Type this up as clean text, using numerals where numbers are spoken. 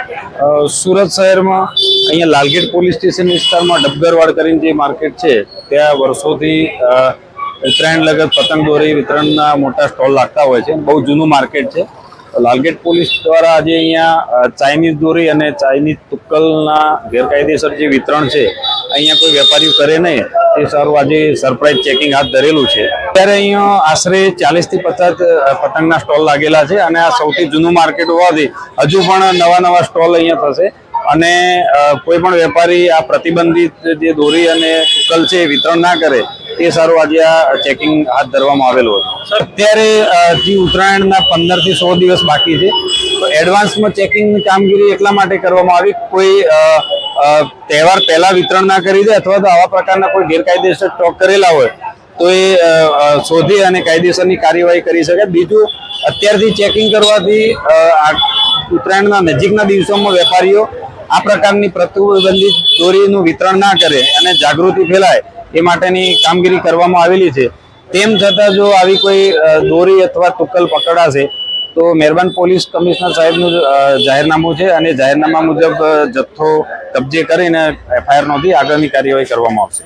સુરત શહેરમાં અહીંયા Lalgate police station વિસ્તારમાં ડબગરવાડ કરીને જે માર્કેટ છે ત્યાં વર્ષોથી ઉત્તરાયણ લગત પતંગ દોરી વિતરણના મોટા સ્ટોલ લાગતા હોય છે. બહુ જૂનું માર્કેટ છે. લાલગેટ પોલીસ દ્વારા આજે અહીંયા ચાઇનીઝ દોરી અને ચાઇનીઝ તુક્કલના ગેરકાયદેસર જે વિતરણ છે અહીંયા કોઈ વેપારીઓ કરે નહીં તે સારું આજે સરપ્રાઇઝ ચેકિંગ હાથ ધરેલું છે. ત્યારે અહીંયા આશરે 40 થી 50 પતંગના સ્ટોલ લાગેલા છે અને આ સૌથી જૂનું માર્કેટ હોવાથી હજુ પણ નવા સ્ટોલ અહીંયા થશે અને કોઈ પણ વેપારી આ પ્રતિબંધિત જે દોરી અને તુક્કલ છે વિતરણ ના કરે તે સારું આજે આ ચેકિંગ હાથ ધરવામાં આવેલું હતું. અત્યારે જે ઉત્તરાયણના 15 થી 100 દિવસ બાકી છે તો એડવાન્સમાં ચેકિંગની કામગીરી એટલા માટે કરવામાં આવી કોઈ તહેવાર પહેલા વિતરણ ના કરી દે અથવા તો આવા પ્રકારના કોઈ ગેરકાયદેસર સ્ટોક કરેલા હોય તો એ શોધી અને કાયદેસરની કાર્યવાહી કરી શકે. બીજું અત્યારથી ચેકિંગ કરવાથી ઉત્તરાયણના નજીકના દિવસોમાં વેપારીઓ આ પ્રકારની પ્રતિબંધિત દોરીનું વિતરણ ના કરે અને જાગૃતિ ફેલાય એ માટેની કામગીરી કરવામાં આવેલી છે. તેમ છતાં જો આવી કોઈ દોરી અથવા તુક્કલ પકડાશે તો મહેરબાન પોલીસ કમિશનર સાહેબનું જાહેરનામું છે અને જાહેરનામા મુજબ જથ્થો કબજે કરીને FIR નોંધી આગળની કાર્યવાહી કરવામાં આવશે.